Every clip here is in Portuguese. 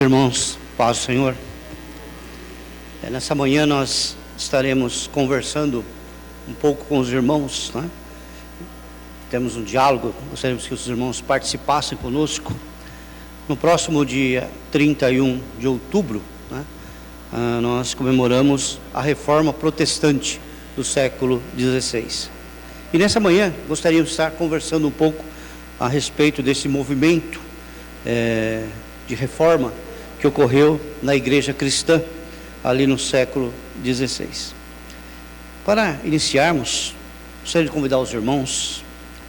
Irmãos, paz do Senhor. Nessa manhã nós estaremos conversando um pouco com os irmãos, né? Temos um diálogo, gostaríamos que os irmãos participassem conosco. No próximo dia 31 de outubro, né, nós comemoramos a Reforma Protestante do século XVI. E nessa manhã gostaríamos de estar conversando um pouco a respeito desse movimento de reforma que ocorreu na igreja cristã, ali no século XVI. Para iniciarmos, gostaria de convidar os irmãos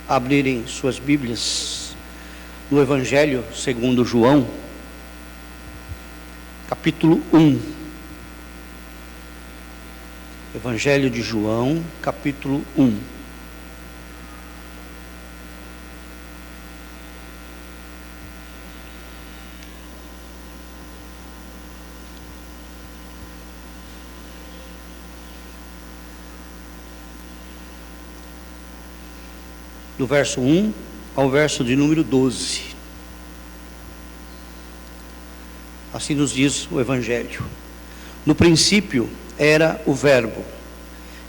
a abrirem suas Bíblias no Evangelho segundo João, capítulo 1. Evangelho de João, capítulo 1. Do verso 1 ao verso de número 12. Assim nos diz o Evangelho. No princípio era o Verbo,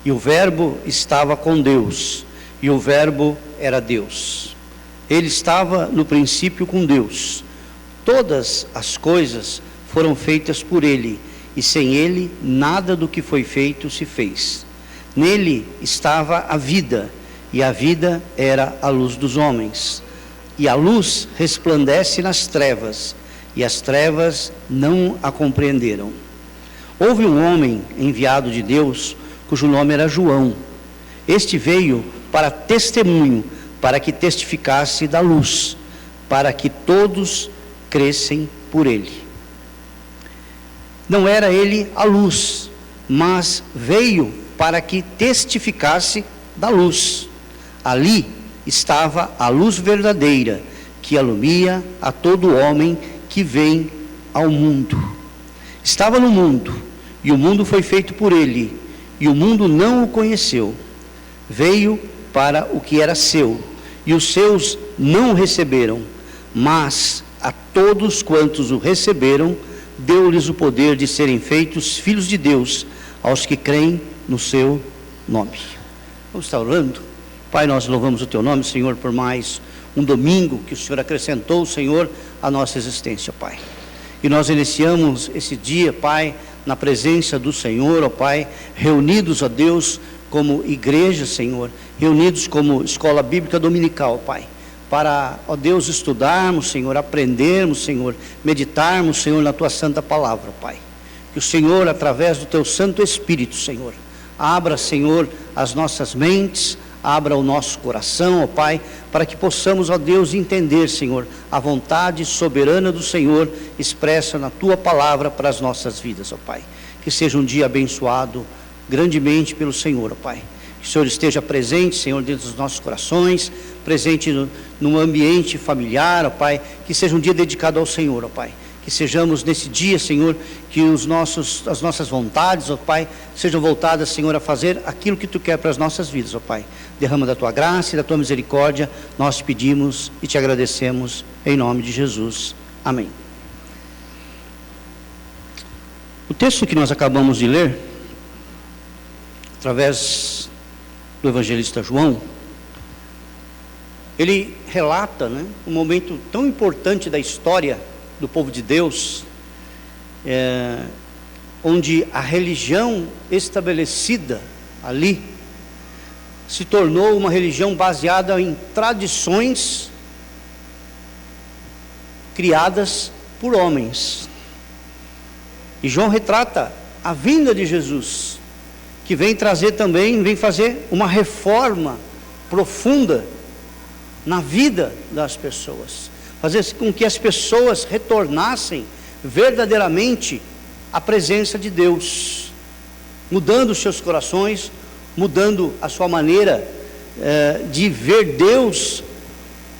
e o Verbo estava com Deus, e o Verbo era Deus. Ele estava no princípio com Deus. Todas as coisas foram feitas por ele, e sem ele nada do que foi feito se fez. Nele estava a vida, e a vida era a luz dos homens. E a luz resplandece nas trevas, e as trevas não a compreenderam. Houve um homem enviado de Deus, cujo nome era João. Este veio para testemunho, para que testificasse da luz, para que todos crescem por ele. Não era ele a luz, mas veio para que testificasse da luz. Ali estava a luz verdadeira, que alumia a todo homem que vem ao mundo. Estava no mundo, e o mundo foi feito por ele, e o mundo não o conheceu. Veio para o que era seu, e os seus não o receberam, mas a todos quantos o receberam, deu-lhes o poder de serem feitos filhos de Deus, aos que creem no seu nome. Vamos estar orando? Pai, nós louvamos o Teu nome, Senhor, por mais um domingo que o Senhor acrescentou, Senhor, à nossa existência, Pai. E nós iniciamos esse dia, Pai, na presença do Senhor, ó Pai, reunidos, ó Deus, como igreja, Senhor, reunidos como escola bíblica dominical, Pai, para, ó Deus, estudarmos, Senhor, aprendermos, Senhor, meditarmos, Senhor, na Tua santa palavra, Pai. Que o Senhor, através do Teu Santo Espírito, Senhor, abra, Senhor, as nossas mentes, abra o nosso coração, ó Pai, para que possamos, ó Deus, entender, Senhor, a vontade soberana do Senhor expressa na Tua palavra para as nossas vidas, ó Pai. Que seja um dia abençoado grandemente pelo Senhor, ó Pai. Que o Senhor esteja presente, Senhor, dentro dos nossos corações, presente no ambiente familiar, ó Pai. Que seja um dia dedicado ao Senhor, ó Pai. Que sejamos nesse dia, Senhor, que as nossas vontades, ó Pai, sejam voltadas, Senhor, a fazer aquilo que Tu quer para as nossas vidas, ó Pai. Derrama da Tua graça e da Tua misericórdia, nós te pedimos e te agradecemos, em nome de Jesus. Amém. O texto que nós acabamos de ler, através do evangelista João, ele relata, né, um momento tão importante da história do povo de Deus, onde a religião estabelecida ali se tornou uma religião baseada em tradições criadas por homens. E João retrata a vinda de Jesus, que vem fazer uma reforma profunda na vida das pessoas, fazer com que as pessoas retornassem verdadeiramente à presença de Deus, mudando os seus corações, mudando a sua maneira de ver Deus,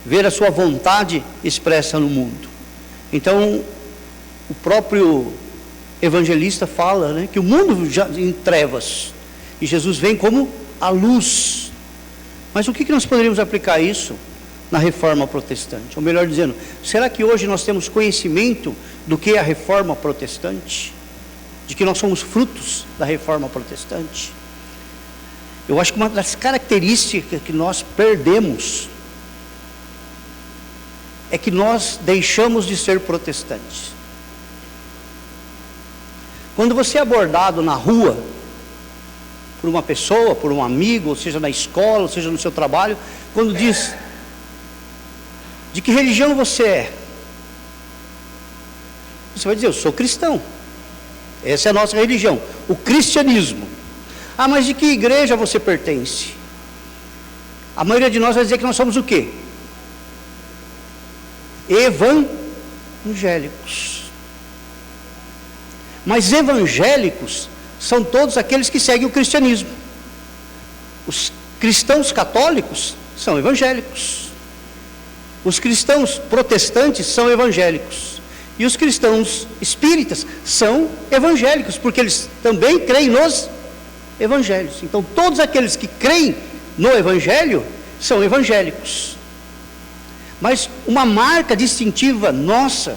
ver a sua vontade expressa no mundo. Então, o próprio evangelista fala, né, que o mundo já em trevas, e Jesus vem como a luz. Mas o que nós poderíamos aplicar isso na Reforma Protestante? Ou melhor dizendo, será que hoje nós temos conhecimento do que é a Reforma Protestante? De que nós somos frutos da Reforma Protestante? Eu acho que uma das características que nós perdemos é que nós deixamos de ser protestantes. Quando você é abordado na rua por uma pessoa, por um amigo, ou seja na escola, ou seja no seu trabalho, quando diz: de que religião você é? Você vai dizer: eu sou cristão. Essa é a nossa religião, o cristianismo. Ah, mas de que igreja você pertence? A maioria de nós vai dizer que nós somos o quê? Evangélicos. Mas evangélicos são todos aqueles que seguem o cristianismo. Os cristãos católicos são evangélicos. Os cristãos protestantes são evangélicos. E os cristãos espíritas são evangélicos, porque eles também creem nos evangelhos. Então todos aqueles que creem no evangelho são evangélicos. Mas uma marca distintiva nossa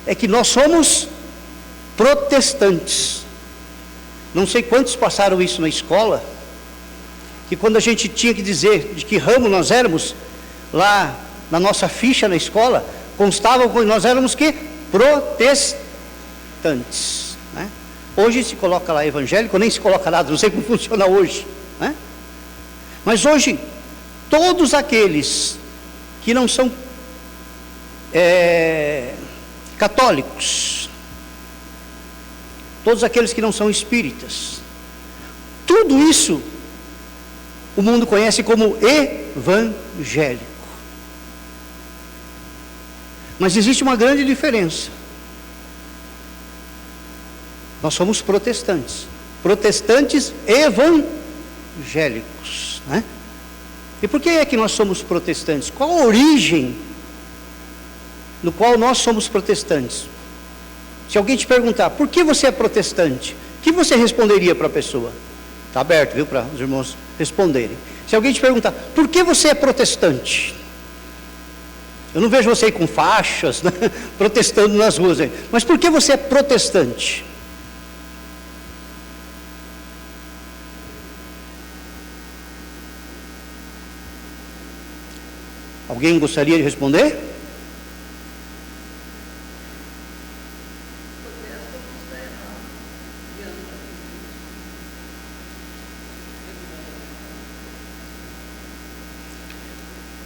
é que nós somos protestantes. Não sei quantos passaram isso na escola, que quando a gente tinha que dizer de que ramo nós éramos, lá na nossa ficha na escola, constava que nós éramos que protestantes, né? Hoje se coloca lá evangélico, nem se coloca nada, não sei como funciona hoje, né? Mas hoje, todos aqueles que não são católicos, todos aqueles que não são espíritas, tudo isso o mundo conhece como evangélico. Mas existe uma grande diferença. Nós somos protestantes, protestantes evangélicos, né? E por que é que nós somos protestantes? Qual a origem no qual nós somos protestantes? Se alguém te perguntar, por que você é protestante? O que você responderia para a pessoa? Está aberto, viu, para os irmãos responderem. Se alguém te perguntar, por que você é protestante? Eu não vejo você aí com faixas, né, protestando nas ruas aí. Mas por que você é protestante? Alguém gostaria de responder?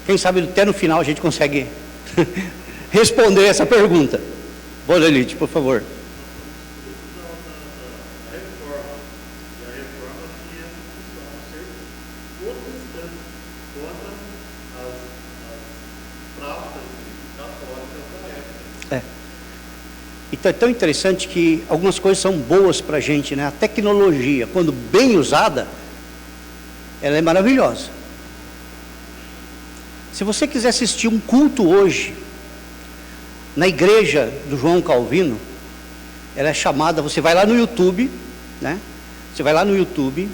Quem sabe até no final a gente consegue responder essa pergunta. Bolelite, por favor. Então é tão interessante que algumas coisas são boas para a gente, né? A tecnologia, quando bem usada, ela é maravilhosa. Se você quiser assistir um culto hoje, na igreja do João Calvino, ela é chamada, você vai lá no YouTube, né? Você vai lá no YouTube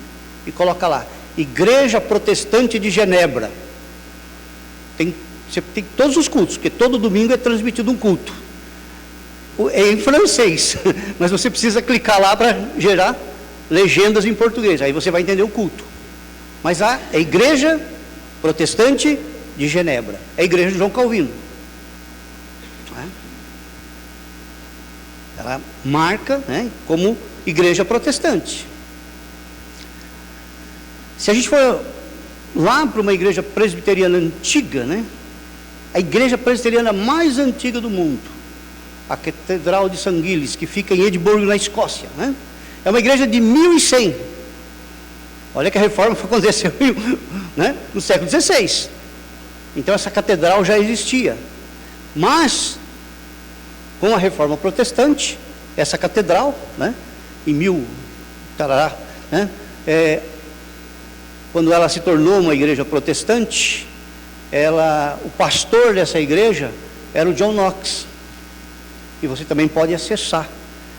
e coloca lá, Igreja Protestante de Genebra. Você tem todos os cultos, porque todo domingo é transmitido um culto. É em francês, mas você precisa clicar lá para gerar legendas em português, aí você vai entender o culto. Mas é a Igreja Protestante de Genebra, é a igreja de João Calvino. Ela marca, né, como igreja protestante. Se a gente for lá para uma igreja presbiteriana antiga, né, a igreja presbiteriana mais antiga do mundo, a Catedral de St. Giles, que fica em Edimburgo, na Escócia, né, é uma igreja de 1100. Olha que a reforma aconteceu, né, no século XVI. Então essa catedral já existia. Mas, com a reforma protestante, essa catedral, né, em quando ela se tornou uma igreja protestante, o pastor dessa igreja era o John Knox. E você também pode acessar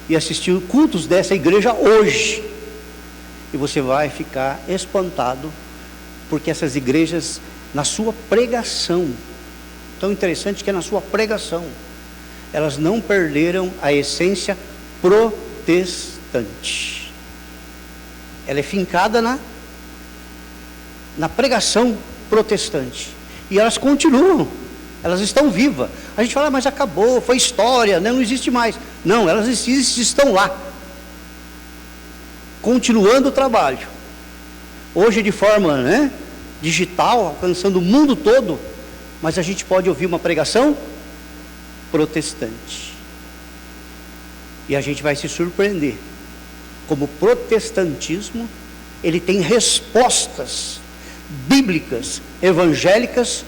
e assistir cultos dessa igreja hoje. E você vai ficar espantado, porque essas igrejas, na sua pregação, tão interessante que é na sua pregação. Elas não perderam a essência protestante. Ela é fincada na pregação protestante. E elas continuam, elas estão vivas. A gente fala, mas acabou, foi história, né? Não existe mais. Não, elas existem, estão lá, continuando o trabalho. Hoje de forma, né, digital, alcançando o mundo todo, mas a gente pode ouvir uma pregação protestante. E a gente vai se surpreender como o protestantismo, ele tem respostas bíblicas, evangélicas,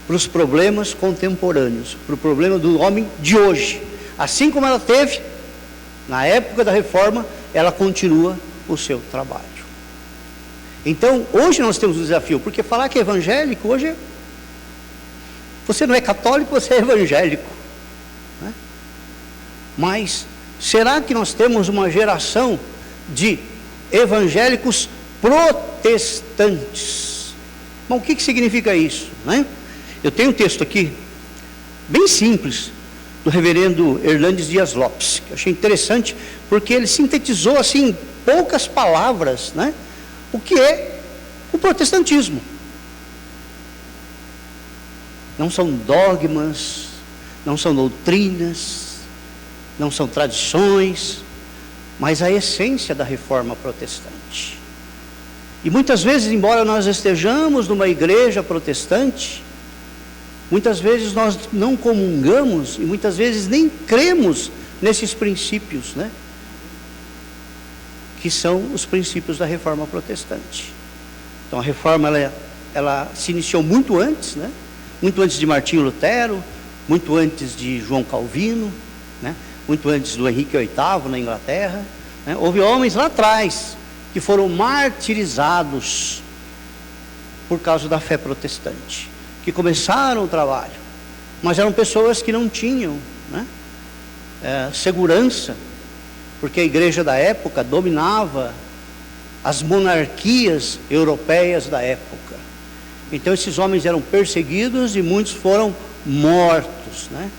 para os problemas contemporâneos, para o problema do homem de hoje. Assim como ela teve na época da reforma, ela continua o seu trabalho. Então, hoje nós temos um desafio, porque falar que é evangélico, hoje, você não é católico, você é evangélico, né? Mas, será que nós temos uma geração de evangélicos protestantes? Bom, o que significa isso, né? Eu tenho um texto aqui, bem simples, do reverendo Hernandes Dias Lopes, que eu achei interessante, porque ele sintetizou, assim, em poucas palavras, né, o que é o protestantismo. Não são dogmas, não são doutrinas, não são tradições, mas a essência da reforma protestante. E muitas vezes, embora nós estejamos numa igreja protestante, muitas vezes nós não comungamos e muitas vezes nem cremos nesses princípios, né? Que são os princípios da reforma protestante. Então a reforma ela se iniciou muito antes, né? Muito antes de Martinho Lutero, muito antes de João Calvino, né? Muito antes do Henrique VIII na Inglaterra, né? Houve homens lá atrás que foram martirizados por causa da fé protestante, que começaram o trabalho, mas eram pessoas que não tinham, né, segurança, porque a igreja da época dominava as monarquias europeias da época. Então esses homens eram perseguidos e muitos foram mortos, né?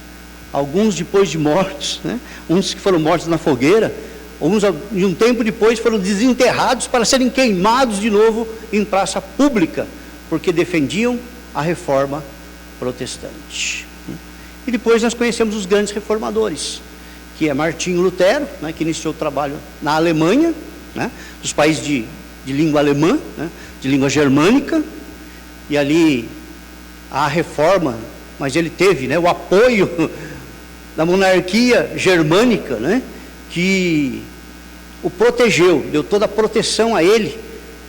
Alguns depois de mortos, né? Uns que foram mortos na fogueira, uns de um tempo depois foram desenterrados para serem queimados de novo em praça pública, porque defendiam a reforma protestante. E depois nós conhecemos os grandes reformadores, que é Martinho Lutero, né, que iniciou o trabalho na Alemanha, né, dos países de língua alemã, né, de língua germânica, e ali a reforma, mas ele teve, né, o apoio da monarquia germânica, né, que o protegeu, deu toda a proteção a ele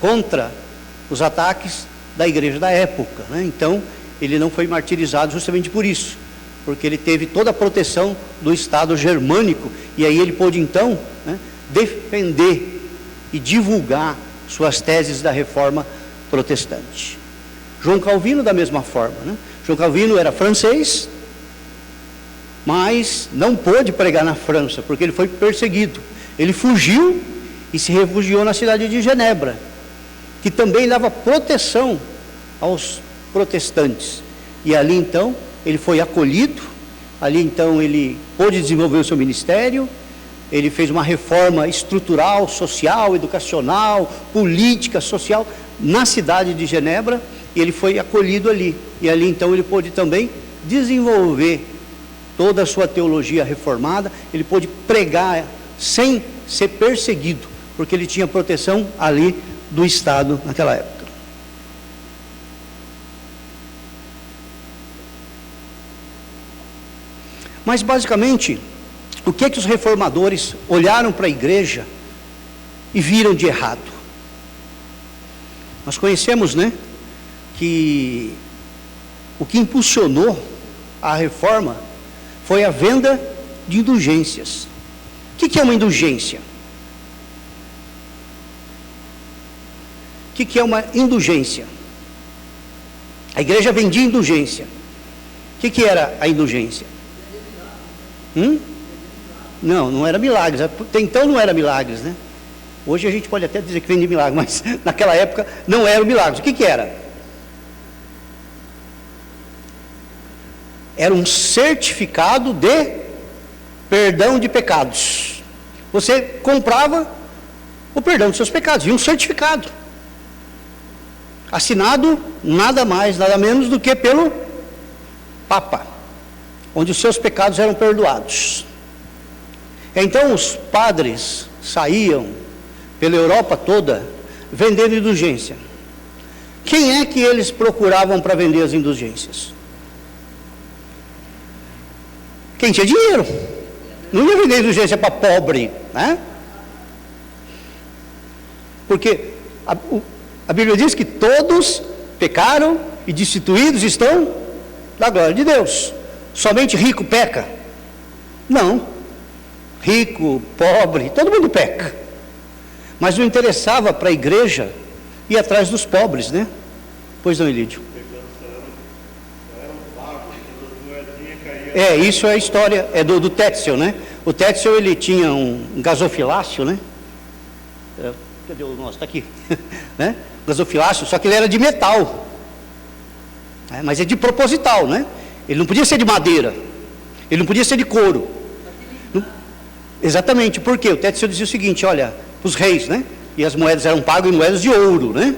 contra os ataques da igreja da época, né? Então ele não foi martirizado justamente por isso, porque ele teve toda a proteção do Estado germânico, e aí ele pôde então, né, defender e divulgar suas teses da reforma protestante. João Calvino da mesma forma, né? João Calvino era francês, mas não pôde pregar na França, porque ele foi perseguido. Ele fugiu e se refugiou na cidade de Genebra, que também dava proteção aos protestantes. E ali então ele foi acolhido, ali então ele pôde desenvolver o seu ministério, ele fez uma reforma estrutural, social, educacional, política, social, na cidade de Genebra, e ele foi acolhido ali. E ali então ele pôde também desenvolver toda a sua teologia reformada, ele pôde pregar sem ser perseguido, porque ele tinha proteção ali do Estado naquela época. Mas basicamente, o que é que os reformadores olharam para a igreja e viram de errado? Nós conhecemos, né, que o que impulsionou a reforma foi a venda de indulgências. O que é uma indulgência? O que é uma indulgência? A igreja vendia indulgência. O que era a indulgência? Não, não era milagres. Até então não era milagres, né? Hoje a gente pode até dizer que vende milagre, mas naquela época não era milagres. O que era? era um certificado de perdão de pecados. Você comprava o perdão dos seus pecados, e um certificado, assinado nada mais, nada menos do que pelo Papa, onde os seus pecados eram perdoados. Então os padres saíam pela Europa toda vendendo indulgência. Quem é que eles procuravam para vender as indulgências? Quem tinha dinheiro. Não ia vender indulgência para pobre, né? Porque a Bíblia diz que todos pecaram e destituídos estão da glória de Deus. Somente rico peca? Não. Rico, pobre, todo mundo peca. Mas não interessava para a igreja ir atrás dos pobres, né? Pois não, Elídio? Isso é a história, é do Tetzel, né? O Tetzel, ele tinha um gasofilácio, né? Cadê o nosso? Está aqui. Né? Gasofilácio, só que ele era de metal. Mas é de proposital, né? Ele não podia ser de madeira. Ele não podia ser de couro. Não, exatamente, por quê? O Tetzel dizia o seguinte, olha, os reis, né? E as moedas eram pagas em moedas de ouro, né?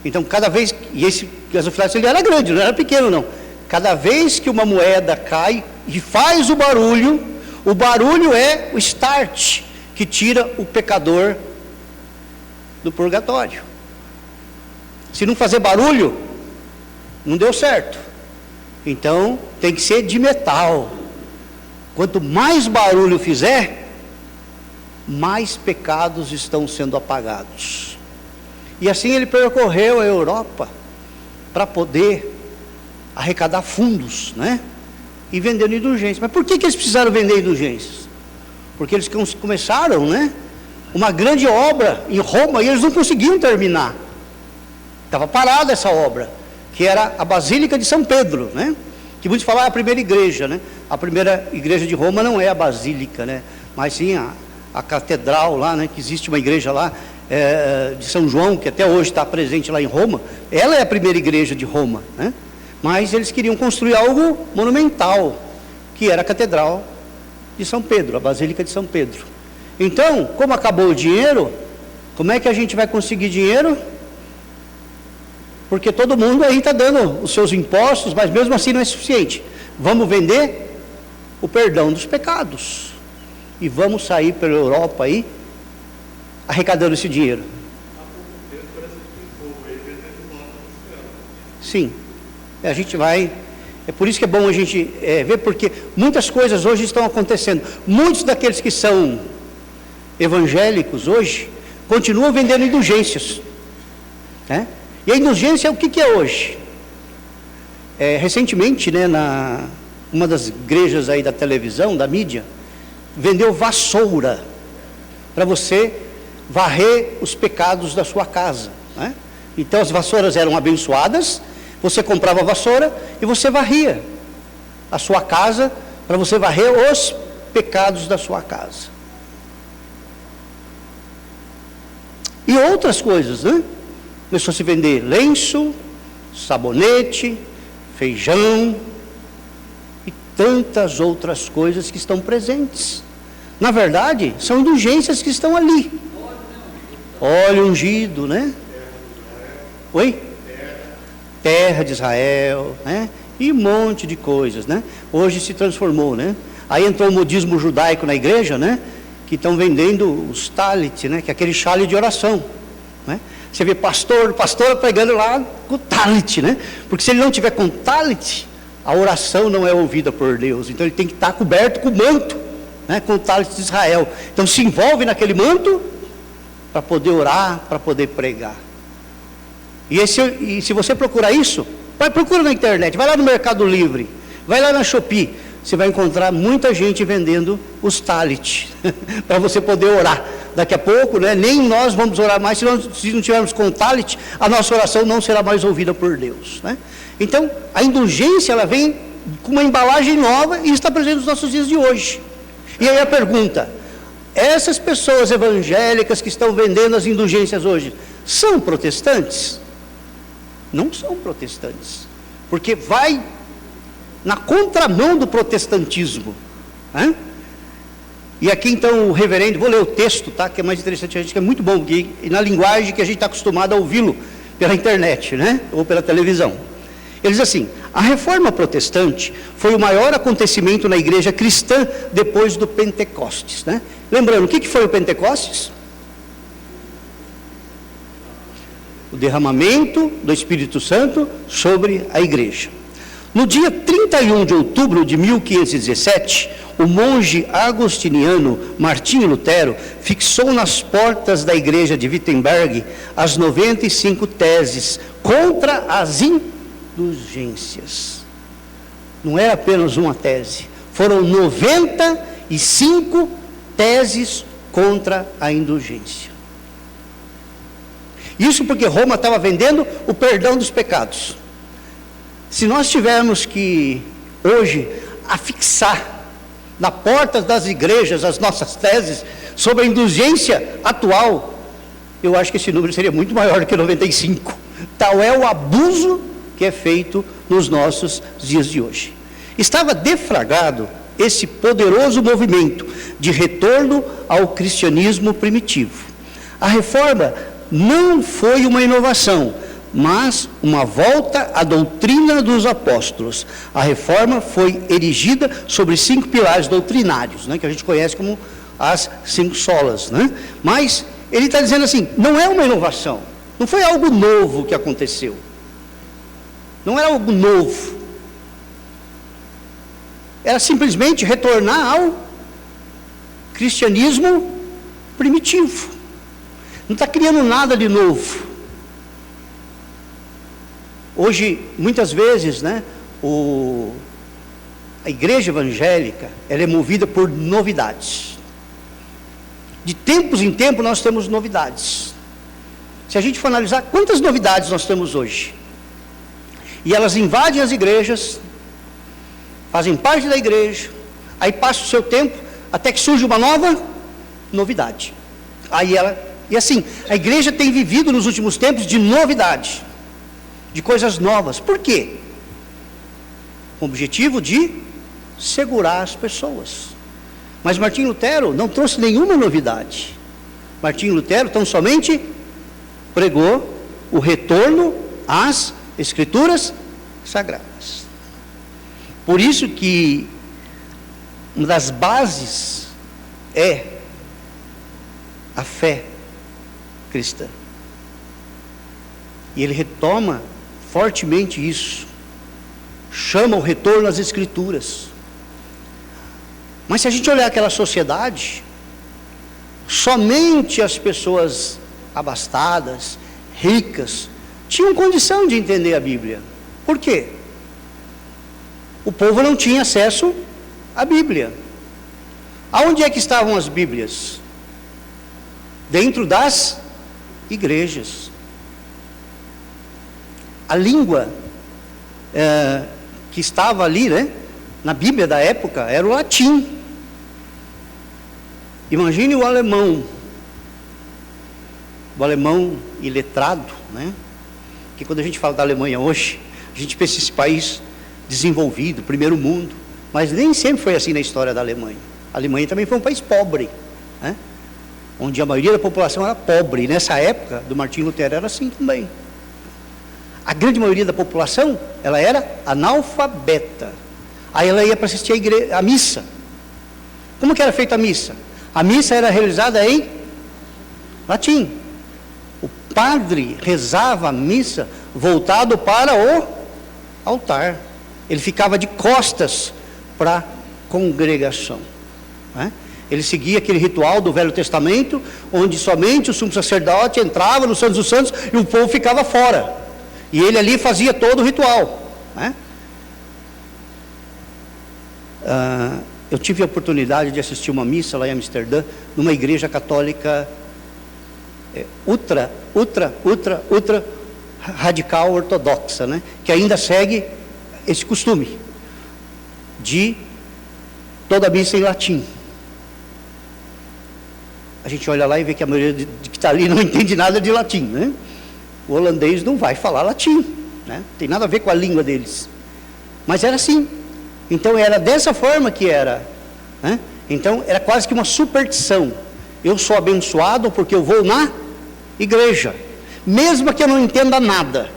Então, cada vez, e esse gasofilácio, ele era grande, não era pequeno, não. Cada vez que uma moeda cai e faz o barulho é o start que tira o pecador do purgatório. Se não fazer barulho, não deu certo. Então, tem que ser de metal. Quanto mais barulho fizer, mais pecados estão sendo apagados. E assim ele percorreu a Europa para poder arrecadar fundos, né? E vendendo indulgências. Mas por que eles precisaram vender indulgências? Porque eles começaram, né? Uma grande obra em Roma e eles não conseguiam terminar. Estava parada essa obra, que era a Basílica de São Pedro, né? Que muitos falam a primeira igreja, né? A primeira igreja de Roma não é a Basílica, né? Mas sim a catedral lá, né? Que existe uma igreja lá de São João, que até hoje está presente lá em Roma. Ela é a primeira igreja de Roma, né? Mas eles queriam construir algo monumental, que era a Catedral de São Pedro, a Basílica de São Pedro. Então, como acabou o dinheiro, como é que a gente vai conseguir dinheiro? Porque todo mundo aí está dando os seus impostos, mas mesmo assim não é suficiente. Vamos vender o perdão dos pecados. E vamos sair pela Europa aí, arrecadando esse dinheiro. Sim. A gente vai, é por isso que é bom a gente ver, porque muitas coisas hoje estão acontecendo. Muitos daqueles que são evangélicos hoje, continuam vendendo indulgências, né? E a indulgência, o que é hoje? Recentemente, né, uma das igrejas aí da televisão, da mídia, vendeu vassoura, para você varrer os pecados da sua casa, né? Então as vassouras eram abençoadas. Você comprava a vassoura e você varria a sua casa, para você varrer os pecados da sua casa. E outras coisas, né? Começou a se vender lenço, sabonete, feijão e tantas outras coisas que estão presentes. Na verdade, são indulgências que estão ali. Óleo ungido, né? Oi? Terra de Israel, né? E um monte de coisas, né? Hoje se transformou, né? Aí entrou o modismo judaico na igreja, né? Que estão vendendo os talit, né? Que é aquele chale de oração, né? Você vê pastora pregando lá com o talit, né? Porque se ele não tiver com talit, a oração não é ouvida por Deus. Então ele tem que estar coberto com o manto, né? Com o talit de Israel. Então se envolve naquele manto para poder orar, para poder pregar. E se você procurar isso, procura na internet, vai lá no Mercado Livre, vai lá na Shopee, você vai encontrar muita gente vendendo os talit, para você poder orar. Daqui a pouco, né, nem nós vamos orar mais, se não tivermos com talit, a nossa oração não será mais ouvida por Deus, né? Então, a indulgência, ela vem com uma embalagem nova e está presente nos nossos dias de hoje. E aí a pergunta, essas pessoas evangélicas que estão vendendo as indulgências hoje, são protestantes? Não são protestantes, porque vai na contramão do protestantismo. Né? E aqui então o reverendo, vou ler o texto, tá? Que é mais interessante, a gente, que é muito bom, e na linguagem que a gente está acostumado a ouvi-lo pela internet, né? Ou pela televisão. Ele diz assim: a reforma protestante foi o maior acontecimento na igreja cristã depois do Pentecostes. Né? Lembrando, o que foi o Pentecostes? O derramamento do Espírito Santo sobre a igreja. No dia 31 de outubro de 1517, o monge agostiniano Martinho Lutero fixou nas portas da igreja de Wittenberg as 95 teses contra as indulgências. Não é apenas uma tese, foram 95 teses contra a indulgência. Isso porque Roma estava vendendo o perdão dos pecados. Se nós tivermos que, hoje, afixar na porta das igrejas as nossas teses sobre a indulgência atual, eu acho que esse número seria muito maior do que 95. Tal é o abuso que é feito nos nossos dias de hoje. Estava deflagrado esse poderoso movimento de retorno ao cristianismo primitivo. A reforma não foi uma inovação, mas uma volta à doutrina dos apóstolos. A reforma foi erigida sobre 5 pilares doutrinários, né, que a gente conhece como as 5 solas. Né? Mas ele está dizendo assim, não é uma inovação, não foi algo novo que aconteceu. Não era algo novo. Era simplesmente retornar ao cristianismo primitivo. Não está criando nada de novo. Hoje, muitas vezes, né, a igreja evangélica, ela é movida por novidades. De tempos em tempos nós temos novidades. Se a gente for analisar, quantas novidades nós temos hoje? E elas invadem as igrejas, fazem parte da igreja, aí passa o seu tempo, até que surge uma nova novidade. E assim, a igreja tem vivido nos últimos tempos de novidade, de coisas novas. Por quê? Com o objetivo de segurar as pessoas. Mas Martinho Lutero não trouxe nenhuma novidade. Martinho Lutero tão somente pregou o retorno às Escrituras Sagradas. Por isso que uma das bases é a fé cristã. E ele retoma fortemente isso. Chama o retorno às Escrituras. Mas se a gente olhar aquela sociedade, somente as pessoas abastadas, ricas, tinham condição de entender a Bíblia. Por quê? O povo não tinha acesso à Bíblia. Aonde é que estavam as Bíblias? Dentro das igrejas. A língua que estava ali, né, na Bíblia da época, era o latim. Imagine o alemão iletrado, né? Que quando a gente fala da Alemanha hoje, a gente pensa esse país desenvolvido, primeiro mundo, mas nem sempre foi assim na história da Alemanha. A Alemanha também foi um país pobre, né? Onde a maioria da população era pobre, e nessa época do Martinho Lutero era assim também. A grande maioria da população, ela era analfabeta. Aí ela ia para assistir a missa. Como que era feita a missa? A missa era realizada em latim. O padre rezava a missa voltado para o altar. Ele ficava de costas para a congregação, né? Ele seguia aquele ritual do Velho Testamento, onde somente o sumo sacerdote entrava no Santo dos Santos e o povo ficava fora. E ele ali fazia todo o ritual, né? Eu tive a oportunidade de assistir uma missa lá em Amsterdã, numa igreja católica ultra radical ortodoxa, né? Que ainda segue esse costume de toda a missa em latim. A gente olha lá e vê que a maioria de que está ali não entende nada de latim, né? O holandês não vai falar latim, né? Tem nada a ver com a língua deles. Mas era assim, Então era dessa forma que era, né? Então era quase que uma superstição. Eu sou abençoado porque eu vou na igreja, mesmo que eu não entenda nada,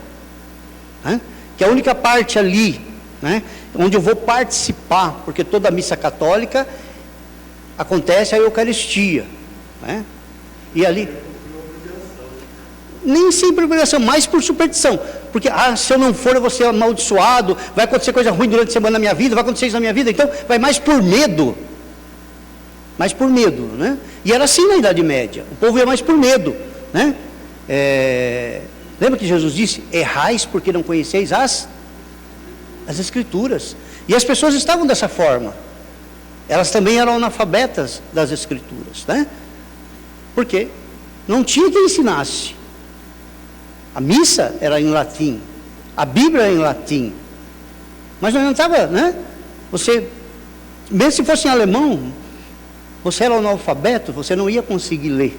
né? Que a única parte ali, né, onde eu vou participar, porque toda missa católica acontece a Eucaristia, né? E ali nem sempre obrigação, mas por superstição, porque se eu não for eu vou ser amaldiçoado, vai acontecer coisa ruim durante a semana na minha vida, vai acontecer isso na minha vida, então vai mais por medo, né? E era assim na Idade Média, o povo ia mais por medo, né? Lembra que Jesus disse: errais porque não conheceis as Escrituras, e as pessoas estavam dessa forma, elas também eram analfabetas das Escrituras, né? Porque não tinha quem ensinasse. A missa era em latim, a Bíblia era em latim, mas não adiantava, né? Você, mesmo se fosse em alemão, você era analfabeto, você não ia conseguir ler.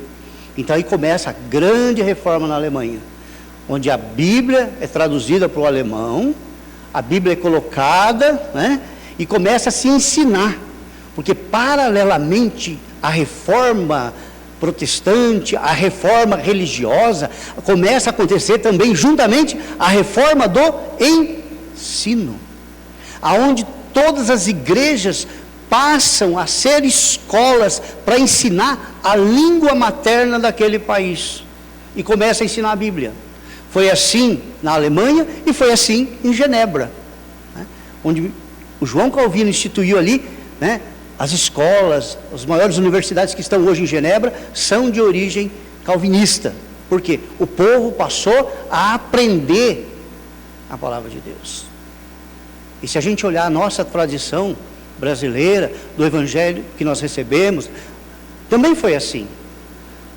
Então aí começa a grande reforma na Alemanha, onde a Bíblia é traduzida para o alemão, a Bíblia é colocada, né? E começa a se ensinar, porque paralelamente à reforma protestante, a reforma religiosa, começa a acontecer também juntamente a reforma do ensino, aonde todas as igrejas passam a ser escolas para ensinar a língua materna daquele país, e começa a ensinar a Bíblia. Foi assim na Alemanha e foi assim em Genebra, né? Onde o João Calvino instituiu ali, né? As escolas, as maiores universidades que estão hoje em Genebra são de origem calvinista. Por quê? O povo passou a aprender a palavra de Deus. E se a gente olhar a nossa tradição brasileira, do evangelho que nós recebemos, também foi assim.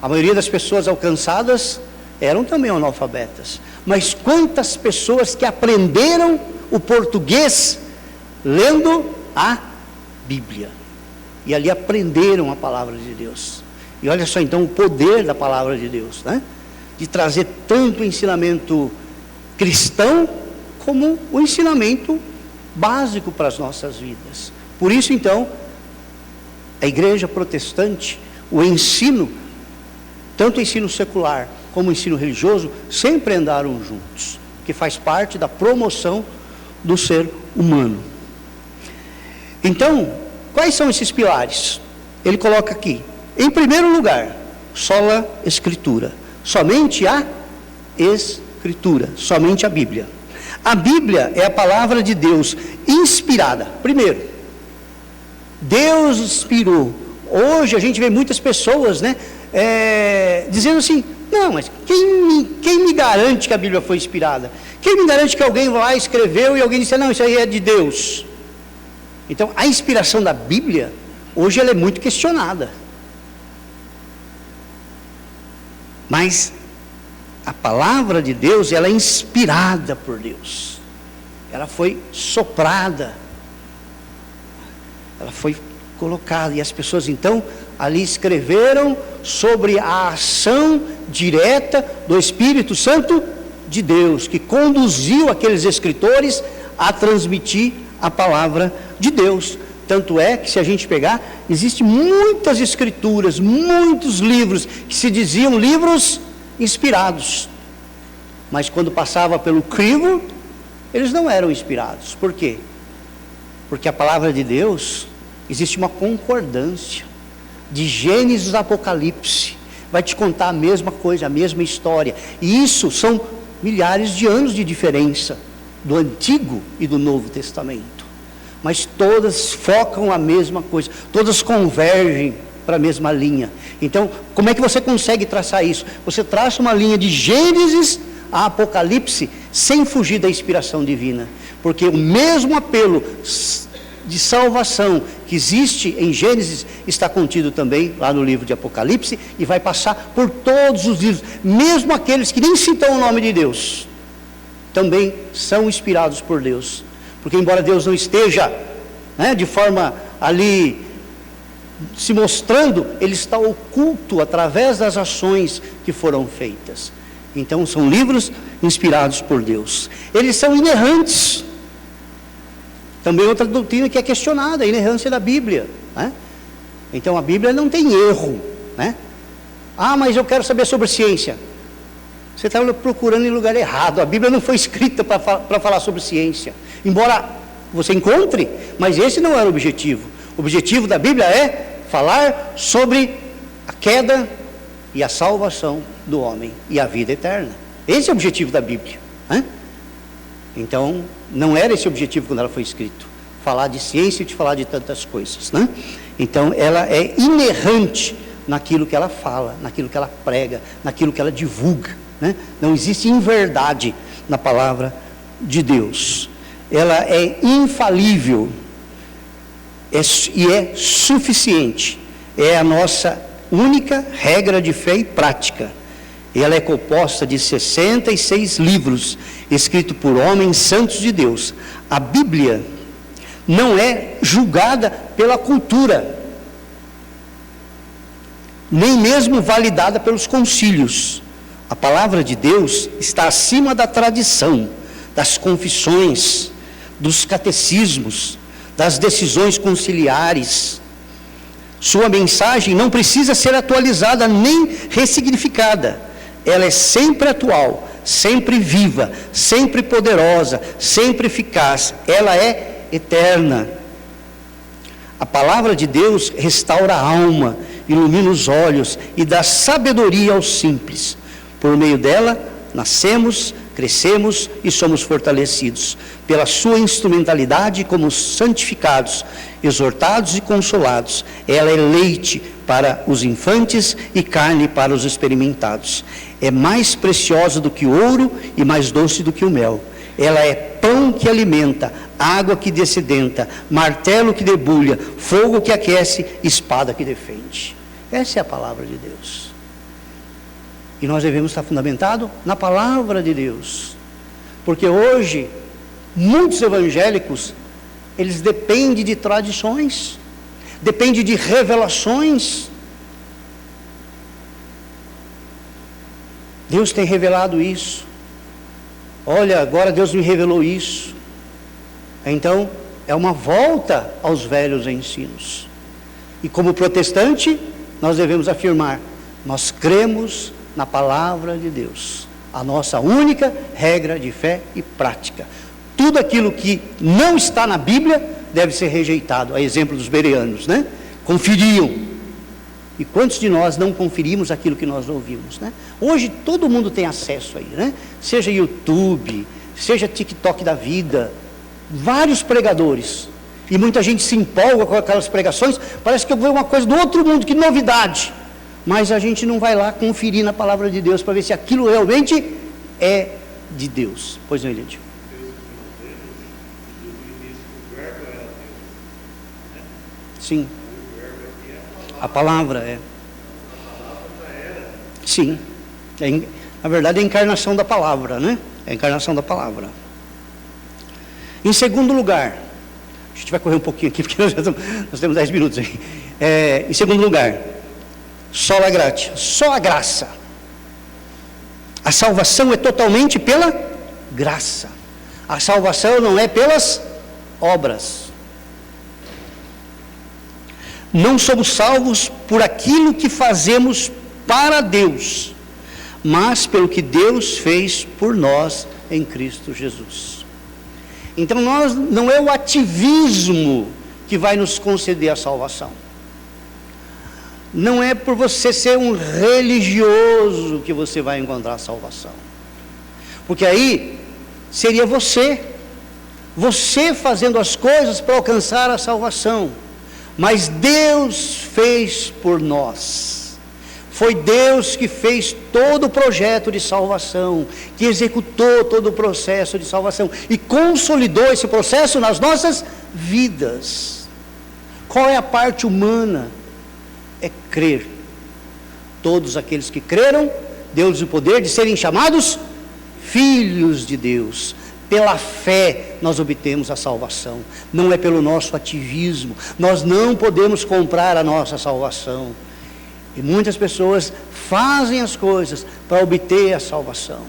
A maioria das pessoas alcançadas eram também analfabetas. Mas quantas pessoas que aprenderam o português lendo a Bíblia? E ali aprenderam a palavra de Deus. E olha só então o poder da palavra de Deus, né? De trazer tanto o ensinamento cristão, como o ensinamento básico para as nossas vidas. Por isso então, a igreja protestante, o ensino, tanto o ensino secular como o ensino religioso, sempre andaram juntos, que faz parte da promoção do ser humano. Então, quais são esses pilares? Ele coloca aqui, em primeiro lugar, sola Escritura, somente a Escritura, somente a Bíblia. A Bíblia é a palavra de Deus inspirada. Primeiro, Deus inspirou. Hoje a gente vê muitas pessoas, né, dizendo assim: não, mas quem me garante que a Bíblia foi inspirada? Quem me garante que alguém lá escreveu e alguém disse: não, isso aí é de Deus? Então, a inspiração da Bíblia, hoje ela é muito questionada. Mas a palavra de Deus, ela é inspirada por Deus. Ela foi soprada. Ela foi colocada. E as pessoas, então, ali escreveram sobre a ação direta do Espírito Santo de Deus, que conduziu aqueles escritores a transmitir a palavra de Deus. Tanto é que, se a gente pegar, existem muitas escrituras, muitos livros que se diziam livros inspirados, mas quando passava pelo crivo, eles não eram inspirados. Por quê? Porque a palavra de Deus, existe uma concordância, de Gênesis a Apocalipse, vai te contar a mesma coisa, a mesma história, e isso são milhares de anos de diferença, do Antigo e do Novo Testamento, mas todas focam a mesma coisa, todas convergem para a mesma linha. Então, como é que você consegue traçar isso? Você traça uma linha de Gênesis a Apocalipse, sem fugir da inspiração divina, porque o mesmo apelo de salvação que existe em Gênesis, está contido também lá no livro de Apocalipse, e vai passar por todos os livros, mesmo aqueles que nem citam o nome de Deus, também são inspirados por Deus, porque embora Deus não esteja, né, de forma ali se mostrando, Ele está oculto através das ações que foram feitas. Então são livros inspirados por Deus, eles são inerrantes, Também outra doutrina que é questionada, a inerrância da Bíblia, né? Então a Bíblia não tem erro, né? Ah, mas eu quero saber sobre ciência. Você está procurando em lugar errado. A Bíblia não foi escrita para falar sobre ciência, embora você encontre, mas esse não era o objetivo. O objetivo da Bíblia é falar sobre a queda e a salvação do homem e a vida eterna. Esse é o objetivo da Bíblia, né? Então, não era esse o objetivo quando ela foi escrita, falar de ciência e de falar de tantas coisas, né? Então, ela é inerrante naquilo que ela fala, naquilo que ela prega, naquilo que ela divulga, né? Não existe inverdade na palavra de Deus. Ela é infalível e é suficiente. É a nossa única regra de fé e prática. Ela é composta de 66 livros, escritos por homens santos de Deus. A Bíblia não é julgada pela cultura, nem mesmo validada pelos concílios. A palavra de Deus está acima da tradição, das confissões, dos catecismos, das decisões conciliares. Sua mensagem não precisa ser atualizada nem ressignificada. Ela é sempre atual, sempre viva, sempre poderosa, sempre eficaz. Ela é eterna. A palavra de Deus restaura a alma, ilumina os olhos e dá sabedoria aos simples. Por meio dela, nascemos, crescemos e somos fortalecidos. Pela sua instrumentalidade, como santificados, exortados e consolados. Ela é leite para os infantes e carne para os experimentados. É mais preciosa do que o ouro e mais doce do que o mel. Ela é pão que alimenta, água que dessedenta, martelo que debulha, fogo que aquece, espada que defende. Essa é a palavra de Deus. E nós devemos estar fundamentados na palavra de Deus. Porque hoje, muitos evangélicos, eles dependem de tradições, dependem de revelações. Deus tem revelado isso. Olha, agora Deus me revelou isso. Então, é uma volta aos velhos ensinos. E como protestante, nós devemos afirmar: nós cremos na palavra de Deus, a nossa única regra de fé e prática. Tudo aquilo que não está na Bíblia deve ser rejeitado, a exemplo dos bereanos, né? Conferiam. E quantos de nós não conferimos aquilo que nós ouvimos, né? Hoje todo mundo tem acesso aí, né? Seja YouTube, seja TikTok da vida, vários pregadores, e muita gente se empolga com aquelas pregações, parece que eu vejo uma coisa do outro mundo, que novidade, mas a gente não vai lá conferir na palavra de Deus para ver se aquilo realmente é de Deus. Pois não, Elidio? Sim. A palavra é. Sim. Na verdade é a encarnação da palavra, né? É a encarnação da palavra. Em segundo lugar, a gente vai correr um pouquinho aqui, porque nós temos 10 minutos aí. Em segundo lugar, sola gratia, só a graça. A salvação é totalmente pela graça. A salvação não é pelas obras. Não somos salvos por aquilo que fazemos para Deus, mas pelo que Deus fez por nós em Cristo Jesus. Então não é o ativismo que vai nos conceder a salvação. Não é por você ser um religioso que você vai encontrar a salvação. Porque aí seria você fazendo as coisas para alcançar a salvação. Mas Deus fez por nós. Foi Deus que fez todo o projeto de salvação, que executou todo o processo de salvação e consolidou esse processo nas nossas vidas. Qual é a parte humana? É crer. Todos aqueles que creram, deu-lhes o poder de serem chamados filhos de Deus. Pela fé nós obtemos a salvação, não é pelo nosso ativismo. Nós não podemos comprar a nossa salvação. E muitas pessoas fazem as coisas para obter a salvação.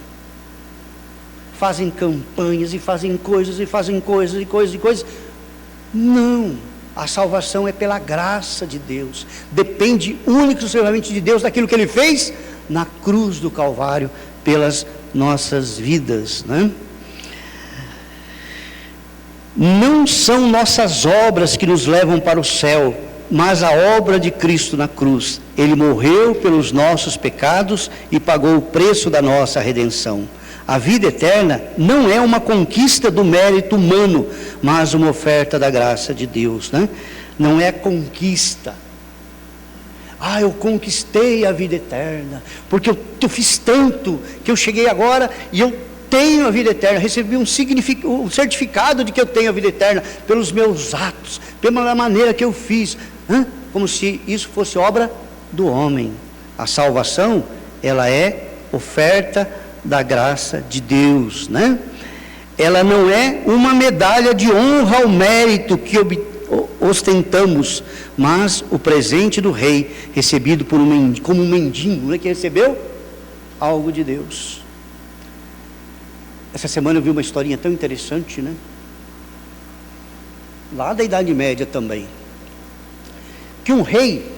Fazem campanhas e fazem coisas e fazem coisas e coisas e coisas, Não, a salvação é pela graça de Deus, depende única e exclusivamente de Deus, daquilo que Ele fez na cruz do Calvário, pelas nossas vidas, né? Não são nossas obras que nos levam para o céu, mas a obra de Cristo na cruz. Ele morreu pelos nossos pecados e pagou o preço da nossa redenção. A vida eterna não é uma conquista do mérito humano, mas uma oferta da graça de Deus, né? Não é conquista. Eu conquistei a vida eterna, porque eu fiz tanto, que eu cheguei agora e eu tenho a vida eterna, recebi um certificado de que eu tenho a vida eterna, pelos meus atos, pela maneira que eu fiz, como se isso fosse obra do homem. A salvação, ela é oferta da graça de Deus, né? Ela não é uma medalha de honra ao mérito que ostentamos, mas o presente do rei, recebido como um mendigo, né, que recebeu algo de Deus. Essa semana eu vi uma historinha tão interessante, né? Lá da Idade Média também, que um rei,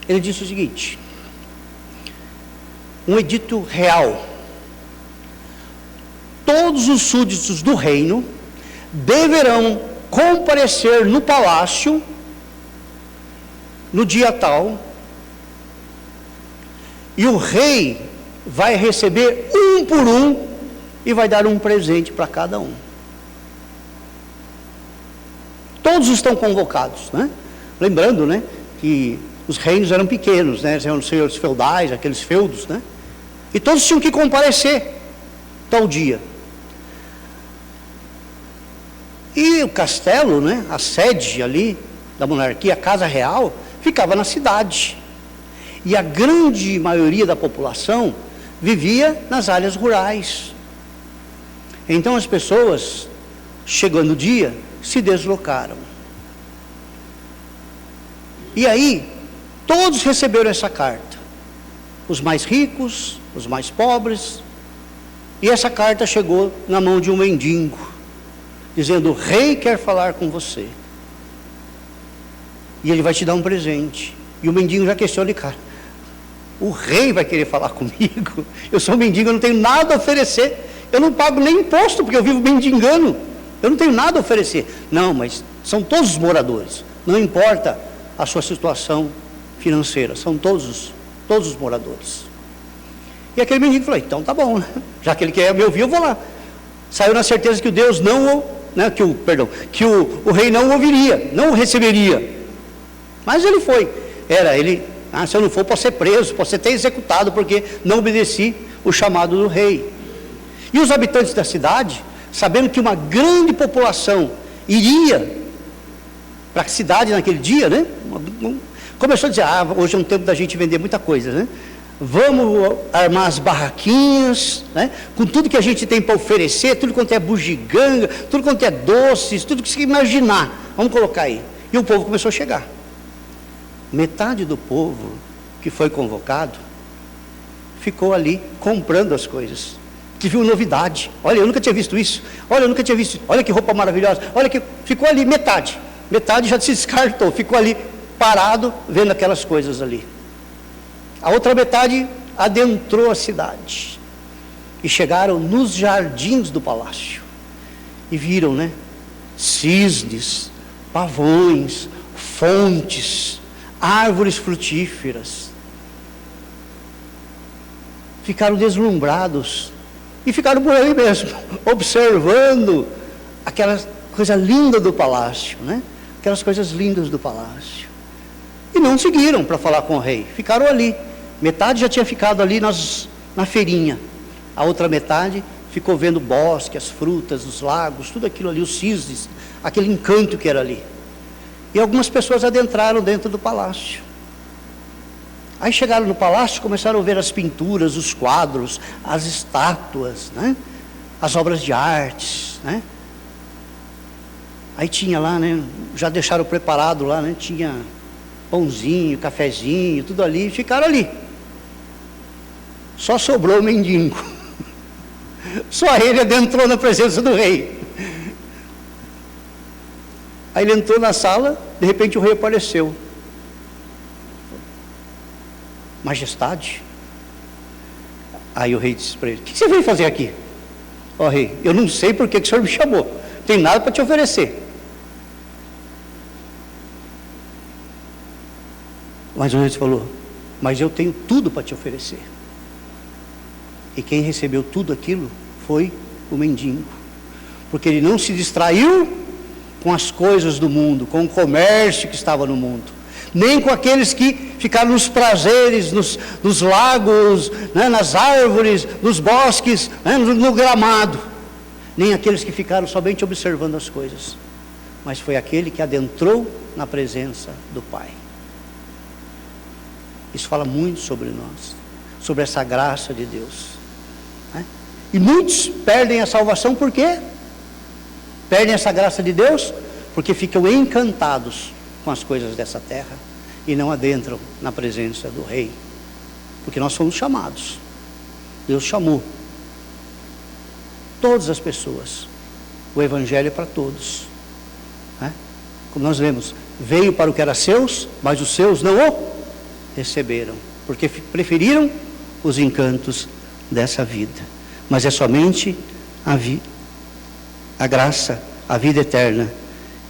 ele disse o seguinte: um edito real, todos os súditos do reino deverão comparecer no palácio no dia tal, e o rei vai receber um por um e vai dar um presente para cada um. Todos estão convocados, né? Lembrando, né, que os reinos eram pequenos, né? Eram os senhores feudais, aqueles feudos, né? E todos tinham que comparecer tal dia. E o castelo, né, a sede ali da monarquia, a casa real, ficava na cidade. E a grande maioria da população vivia nas áreas rurais. Então as pessoas, chegando o dia, se deslocaram. E aí, todos receberam essa carta. Os mais ricos, os mais pobres. E essa carta chegou na mão de um mendigo, dizendo: o rei quer falar com você. E ele vai te dar um presente. E o mendigo já questionou de cara: o rei vai querer falar comigo? Eu sou um mendigo, eu não tenho nada a oferecer. Eu não pago nem imposto, porque eu vivo mendigando. Eu não tenho nada a oferecer. Não, mas são todos os moradores. Não importa a sua situação financeira. São todos os moradores. E aquele mendigo falou: então tá bom, né? Já que ele quer me ouvir, eu vou lá. Saiu na certeza que o Deus não, né, que o rei não ouviria, não o receberia. Mas ele foi. Se eu não for, posso ser preso, posso ser até executado, porque não obedeci o chamado do rei. E os habitantes da cidade, sabendo que uma grande população iria para a cidade naquele dia, né? Começou a dizer: hoje é um tempo da gente vender muita coisa, né? Vamos armar as barraquinhas, né? Com tudo que a gente tem para oferecer, tudo quanto é bugiganga, tudo quanto é doces, tudo que você imaginar, vamos colocar aí. E o povo começou a chegar. Metade do povo que foi convocado ficou ali comprando as coisas, que viu novidade. Olha, eu nunca tinha visto isso. Olha, eu nunca tinha visto. Olha que roupa maravilhosa. Olha que ficou ali metade já se descartou, ficou ali parado vendo aquelas coisas ali. A outra metade adentrou a cidade e chegaram nos jardins do palácio e viram, né, cisnes, pavões, fontes, árvores frutíferas. Ficaram deslumbrados e ficaram por ali mesmo, observando aquela coisa linda do palácio, né? Aquelas coisas lindas do palácio. E não seguiram para falar com o rei, ficaram ali. Metade já tinha ficado ali na feirinha, a outra metade ficou vendo o bosque, as frutas, os lagos, tudo aquilo ali, os cisnes, aquele encanto que era ali. E algumas pessoas adentraram dentro do palácio. Aí chegaram no palácio, começaram a ver as pinturas, os quadros, as estátuas, né? As obras de artes, né? Aí tinha lá, né? Já deixaram preparado lá, né? Tinha pãozinho, cafezinho, tudo ali, e ficaram ali. Só sobrou o mendigo. Só ele adentrou na presença do rei. Aí ele entrou na sala, de repente o rei apareceu. Majestade. Aí o rei disse para ele: o que você veio fazer aqui? Ó rei, eu não sei por que o senhor me chamou, não tem nada para te oferecer. Mas o rei falou: mas eu tenho tudo para te oferecer. E quem recebeu tudo aquilo foi o mendigo, porque ele não se distraiu com as coisas do mundo, com o comércio que estava no mundo, nem com aqueles que ficaram nos prazeres, nos lagos, né, nas árvores, nos bosques, né, no gramado, nem aqueles que ficaram somente observando as coisas, mas foi aquele que adentrou na presença do Pai. Isso fala muito sobre nós, sobre essa graça de Deus, né? E muitos perdem a salvação. Por quê? Perdem essa graça de Deus porque ficam encantados com as coisas dessa terra e não adentram na presença do Rei, porque nós fomos chamados. Deus chamou todas as pessoas, o Evangelho é para todos, né? Como nós lemos, veio para o que era seus, mas os seus não o receberam, porque preferiram os encantos dessa vida. Mas é somente a graça, a vida eterna,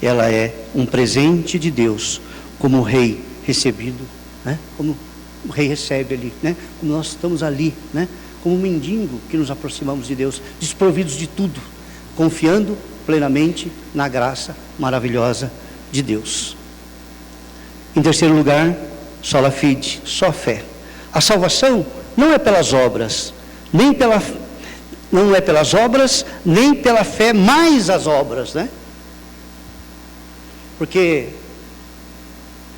ela é um presente de Deus, como o rei recebido, né? Como o rei recebe ali, né? Como nós estamos ali, né? Como um mendigo que nos aproximamos de Deus, desprovidos de tudo, confiando plenamente na graça maravilhosa de Deus. Em terceiro lugar, sola fide, só fé. A salvação não é pelas obras, nem pela fé mais as obras, né? Porque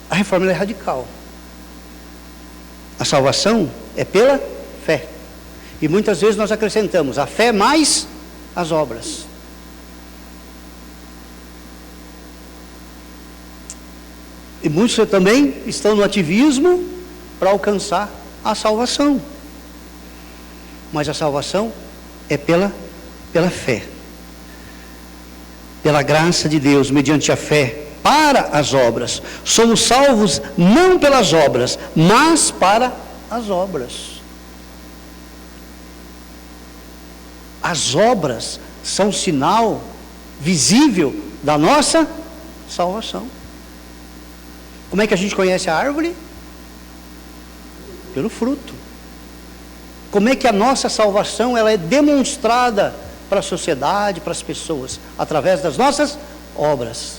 a reforma é radical. A salvação é pela fé. E muitas vezes nós acrescentamos a fé mais as obras. E muitos também estão no ativismo para alcançar a salvação. Mas a salvação é pela fé. Pela graça de Deus, mediante a fé, para as obras. Somos salvos não pelas obras, mas para as obras. As obras são sinal visível da nossa salvação. Como é que a gente conhece a árvore? Pelo fruto. Como é que a nossa salvação ela é demonstrada para a sociedade, para as pessoas? Através das nossas obras.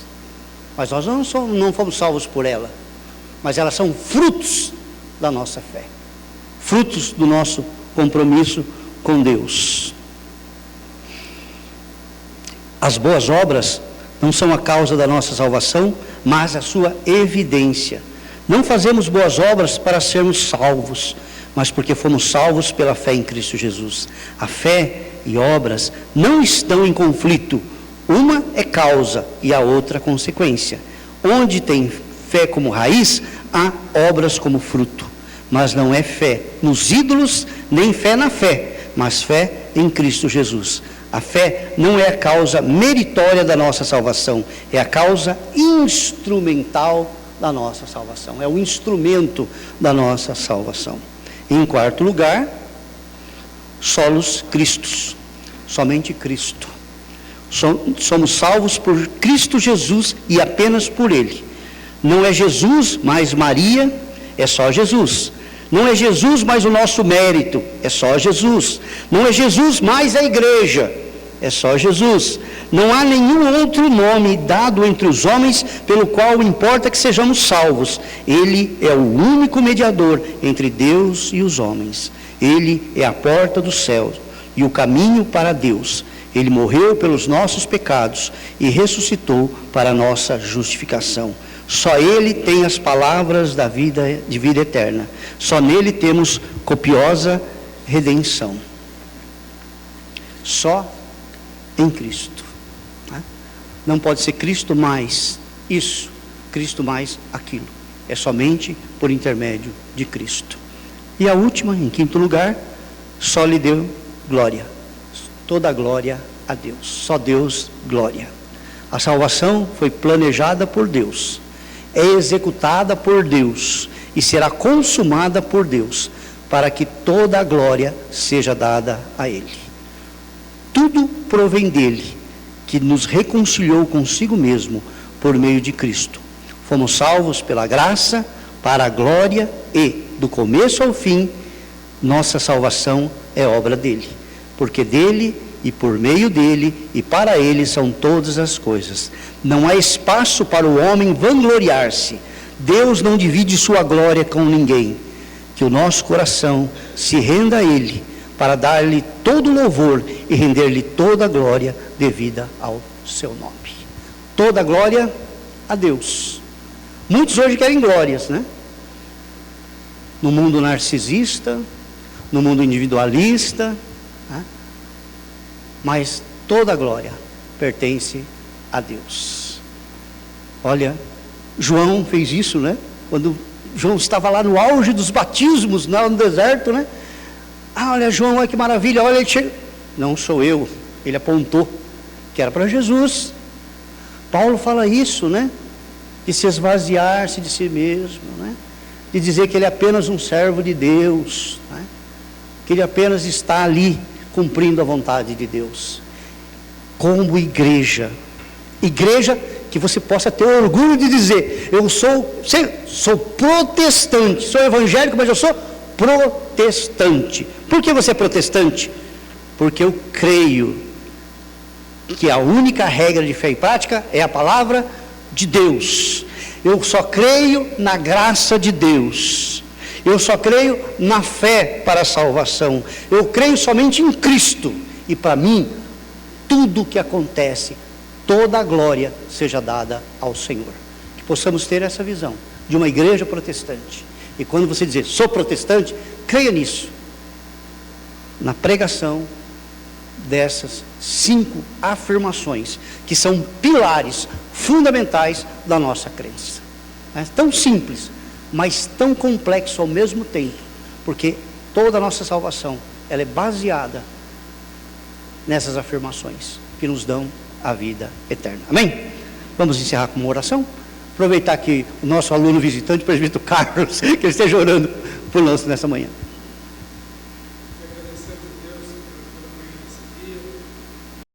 Mas nós não fomos salvos por ela, mas elas são frutos da nossa fé, frutos do nosso compromisso com Deus. As boas obras não são a causa da nossa salvação, mas a sua evidência. Não fazemos boas obras para sermos salvos, mas porque fomos salvos pela fé em Cristo Jesus. A fé e obras não estão em conflito. Uma é causa e a outra consequência. Onde tem fé como raiz, há obras como fruto. Mas não é fé nos ídolos, nem fé na fé, mas fé em Cristo Jesus. A fé não é a causa meritória da nossa salvação, é a causa instrumental da nossa salvação. É o instrumento da nossa salvação. Em quarto lugar, solos Christus, somente Cristo. Somos salvos por Cristo Jesus e apenas por Ele. Não é Jesus mais Maria, é só Jesus. Não é Jesus mais o nosso mérito, é só Jesus. Não é Jesus mais a igreja, é só Jesus. Não há nenhum outro nome dado entre os homens pelo qual importa que sejamos salvos. Ele é o único mediador entre Deus e os homens. Ele é a porta do céu e o caminho para Deus. Ele morreu pelos nossos pecados e ressuscitou para a nossa justificação. Só Ele tem as palavras de vida eterna. Só nele temos copiosa redenção. Só em Cristo. Não pode ser Cristo mais isso, Cristo mais aquilo. É somente por intermédio de Cristo. E a última, em quinto lugar, só lhe deu glória. Toda a glória a Deus. Só Deus, glória. A salvação foi planejada por Deus, é executada por Deus e será consumada por Deus, para que toda a glória seja dada a Ele. Tudo provém dele, que nos reconciliou consigo mesmo por meio de Cristo. Fomos salvos pela graça, para a glória e, do começo ao fim, nossa salvação é obra dele, porque dele e por meio dele e para ele são todas as coisas. Não há espaço para o homem vangloriar-se. Deus não divide sua glória com ninguém. Que o nosso coração se renda a ele, para dar-lhe todo o louvor e render-lhe toda a glória devida ao seu nome. Toda a glória a Deus. Muitos hoje querem glórias, né? No mundo narcisista, no mundo individualista, né? Mas toda a glória pertence a Deus. Olha, João fez isso, né? Quando João estava lá no auge dos batismos, lá no deserto, né? Ah, olha João, olha que maravilha, olha, ele chega. Não sou eu, ele apontou que era para Jesus. Paulo fala isso, né? De se esvaziar-se de si mesmo, né? De dizer que ele é apenas um servo de Deus, né? Que ele apenas está ali cumprindo a vontade de Deus. Como igreja que você possa ter orgulho de dizer, eu sou protestante, sou evangélico, mas eu sou protestante. Por que você é protestante? Porque eu creio que a única regra de fé e prática é a palavra de Deus. Eu só creio na graça de Deus. Eu só creio na fé para a salvação. Eu creio somente em Cristo. E para mim, tudo o que acontece, toda a glória seja dada ao Senhor. Que possamos ter essa visão de uma igreja protestante. E quando você dizer, sou protestante, creia nisso. Na pregação dessas 5 afirmações, que são pilares fundamentais da nossa crença. É tão simples, mas tão complexo ao mesmo tempo, porque toda a nossa salvação, ela é baseada nessas afirmações, que nos dão a vida eterna. Amém? Vamos encerrar com uma oração? Aproveitar que o nosso aluno visitante, o presbítero Carlos, que ele esteja orando por nós nessa manhã.